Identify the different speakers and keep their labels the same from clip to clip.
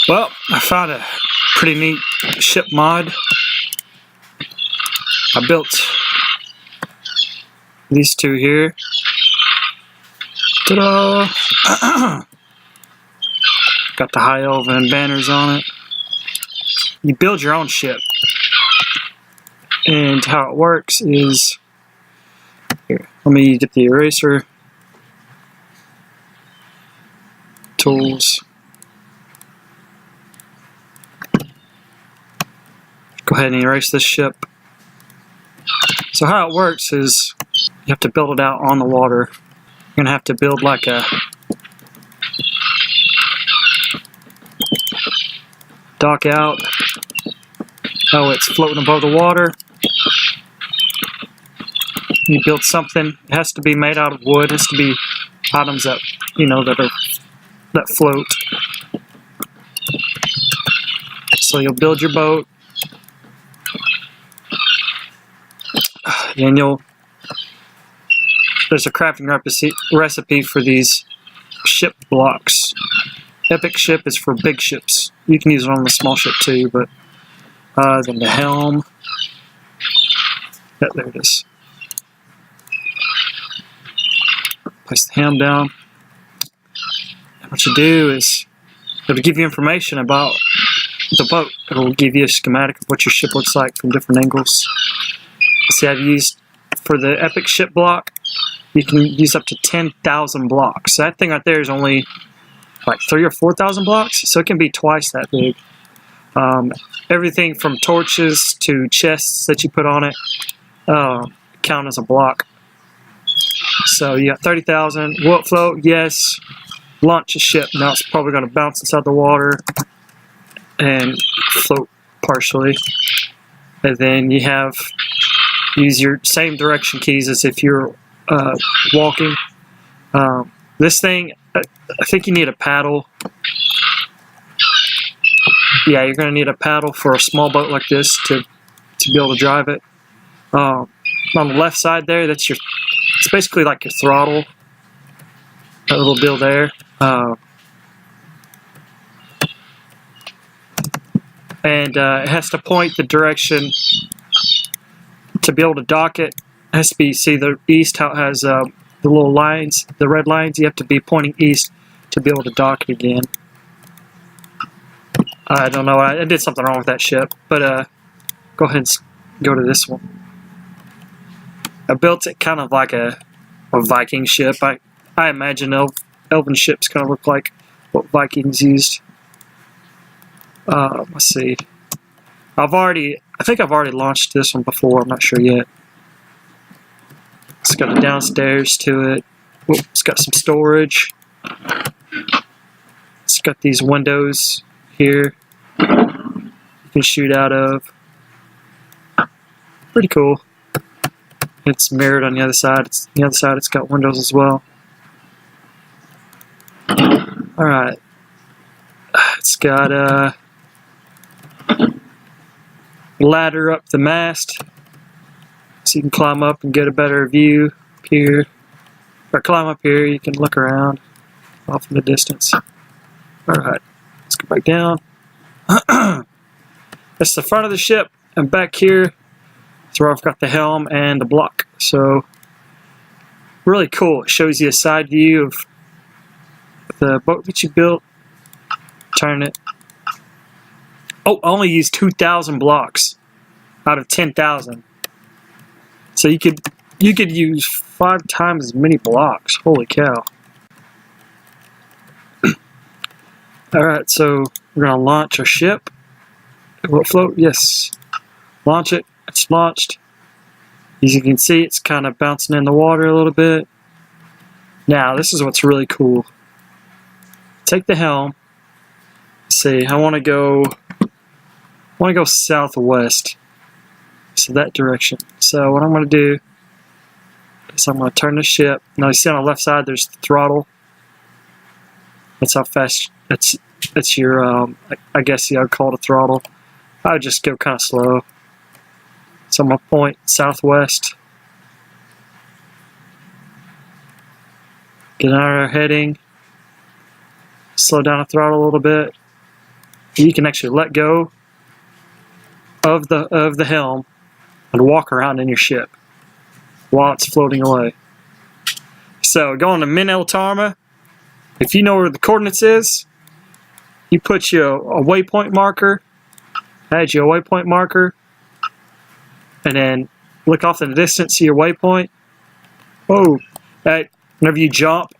Speaker 1: Well, I found a pretty neat ship mod. I built these two here. Ta-da! Got the High Elven banners on it. You build your own ship. And how it works is... Here, let me get the eraser. Tools. Go ahead and erase this ship. So how it works is you have to build it out on the water. You're going to have to build like a dock out. Oh, it's floating above the water. You build something. It has to be made out of wood. It has to be items that, you know, that float. So you'll build your boat. And there's a crafting recipe for these ship blocks. Epic ship is for big ships. You can use it on the small ship too, but then the helm. Yeah, there it is. Place the helm down. And what you do is it'll give you information about the boat. It'll give you a schematic of what your ship looks like from different angles. See, I've used, for the epic ship block, you can use up to 10,000 blocks. So that thing right there is only like 3,000 or 4,000 blocks, so it can be twice that big. Everything from torches to chests that you put on it count as a block. So you got 30,000. Will it float? Yes. Launch a ship. Now it's probably going to bounce inside the water and float partially. And then you have... use your same direction keys as if you're walking. This thing, I think you need a paddle. Yeah, you're going to need a paddle for a small boat like this to be able to drive it. On the left side there, it's basically like your throttle. That little deal there. And it has to point the direction. To be able to dock it, has to be, see the east, how it has the little lines, the red lines, you have to be pointing east to be able to dock it again. I don't know, I did something wrong with that ship, but go ahead and go to this one. I built it kind of like a Viking ship. I imagine elven ships kind of look like what Vikings used. Let's see. I think I've already launched this one before, I'm not sure yet. It's got a downstairs to it. Ooh, it's got some storage. It's got these windows here you can shoot out of. Pretty cool. It's mirrored on the other side. It's got windows as well. Alright. It's got a ladder up the mast so you can climb up and get a better view up here. Or climb up here, you can look around off in the distance. Alright, let's go back down. That's the front of the ship, and back here is where I've got the helm and the block. So, really cool. It shows you a side view of the boat that you built. Turn it. Oh, I only used 2,000 blocks out of 10,000. So you could use 5 times as many blocks. Holy cow. Alright, so we're going to launch our ship. Will it float? Yes. Launch it. It's launched. As you can see, it's kind of bouncing in the water a little bit. Now, this is what's really cool. Take the helm. See, I want to go southwest. So that direction. So what I'm going to do is I'm going to turn the ship. Now you see on the left side there's the throttle. That's how fast it's your I guess I'd call it a throttle. I would just go kind of slow. So I'm going to point southwest. Get on our heading. Slow down the throttle a little bit. You can actually let go of the helm and walk around in your ship while it's floating away. So going to Mod LOTR, if you know where the coordinates is, you put your a waypoint marker, add your waypoint marker, and then look off in the distance, see your waypoint. Oh, whenever you jump,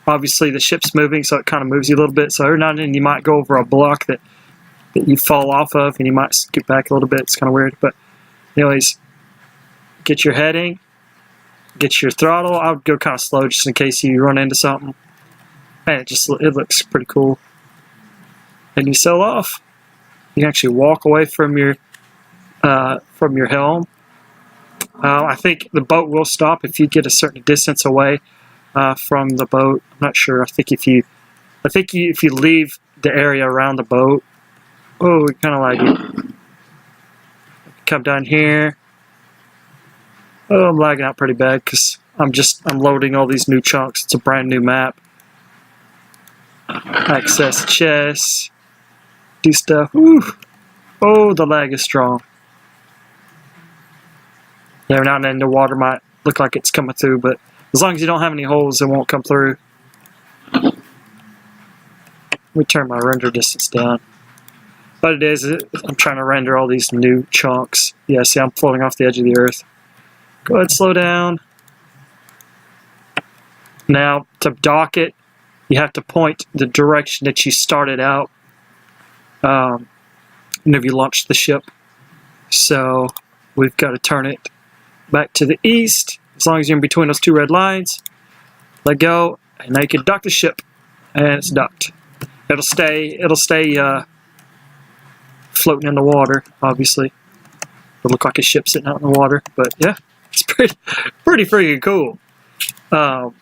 Speaker 1: obviously the ship's moving, so it kind of moves you a little bit. So every now and then you might go over a block that you fall off of, and you might skip back a little bit. It's kind of weird, but anyways, get your heading, get your throttle. I would go kind of slow just in case you run into something. And it looks pretty cool. And you sail off. You can actually walk away from your helm. I think the boat will stop if you get a certain distance away from the boat. I'm not sure. I think if you leave the area around the boat. Oh, we kind of like it. Come down here. Oh, I'm lagging out pretty bad because I'm loading all these new chunks. It's a brand new map. Access chests. Do stuff. Ooh. Oh, the lag is strong. Every now and then the water might look like it's coming through, but as long as you don't have any holes, it won't come through. Let me turn my render distance down. But I'm trying to render all these new chunks. Yeah, see, I'm floating off the edge of the earth. Go ahead, slow down. Now, to dock it, you have to point the direction that you started out whenever you launched the ship. So, we've got to turn it back to the east, as long as you're in between those two red lines. Let go, and now you can dock the ship, and it's docked. It'll stay floating in the water, obviously. It'll look like a ship sitting out in the water, but yeah, it's pretty freaking cool. The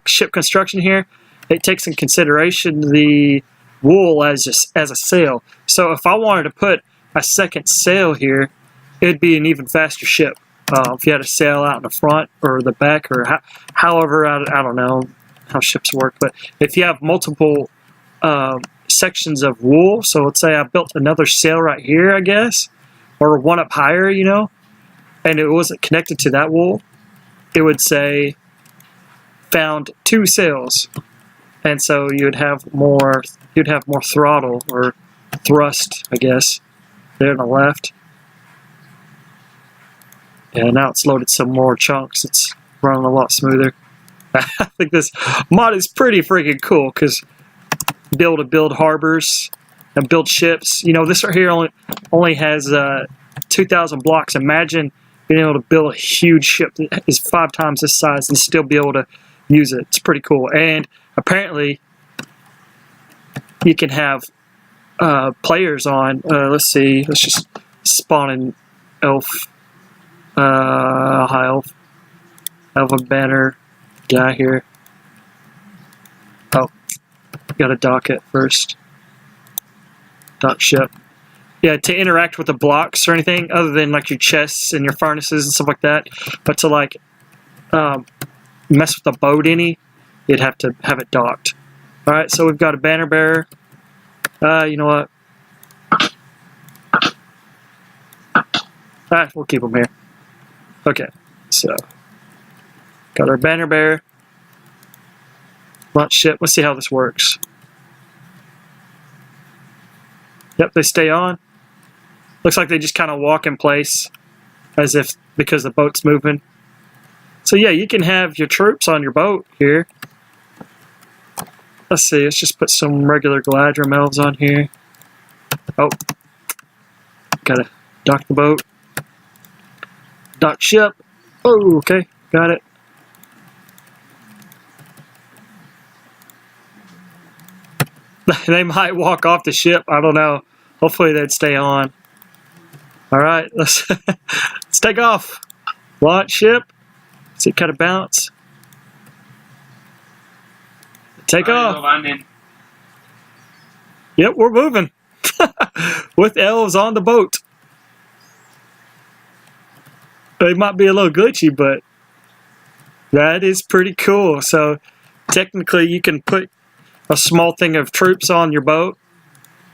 Speaker 1: ship construction here, it takes in consideration the wool as a sail. So if I wanted to put a second sail here, it'd be an even faster ship. If you had a sail out in the front or the back, or however, I don't know how ships work, but if you have multiple sections of wool, so let's say I built another sail right here, I guess, or one up higher, you know, and it wasn't connected to that wool, it would say found 2 sails, and so you'd have more throttle or thrust, I guess, there on the left. And now it's loaded some more chunks. It's running a lot smoother. I think this mod is pretty freaking cool because be able to build harbors and build ships. You know, this right here only has 2,000 blocks. Imagine being able to build a huge ship that is 5 times this size and still be able to use it. It's pretty cool. And apparently, you can have players on. Let's see. Let's just spawn an elf. High elf. Elven banner guy here. Oh, gotta dock it first. Dock ship. Yeah, to interact with the blocks or anything other than like your chests and your furnaces and stuff like that, but to like mess with the boat any, you'd have to have it docked. All right, so we've got a banner bearer. You know what? We'll keep him here. Okay, so got our banner bearer. Launch ship. Let's see how this works. Yep, they stay on. Looks like they just kind of walk in place as if because the boat's moving. So yeah, you can have your troops on your boat here. Let's see, let's just put some regular Galadrim elves on here. Oh, gotta dock the boat. Dock ship. Oh, okay, got it. They might walk off the ship. I don't know. Hopefully they'd stay on. All right, let's take off. Launch ship. See it kind of bounce. Take off. Yep, we're moving with elves on the boat. They might be a little glitchy, but That is pretty cool. So technically you can put a small thing of troops on your boat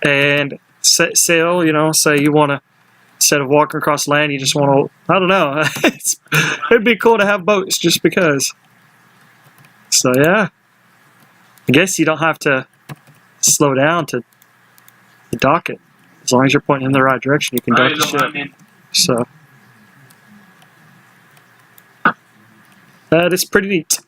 Speaker 1: and set sail, you know, say you want to, instead of walking across land, you just want to, I don't know. It'd be cool to have boats just because. So yeah, I guess you don't have to slow down to dock it. As long as you're pointing in the right direction, you can dock the ship. So that is pretty neat.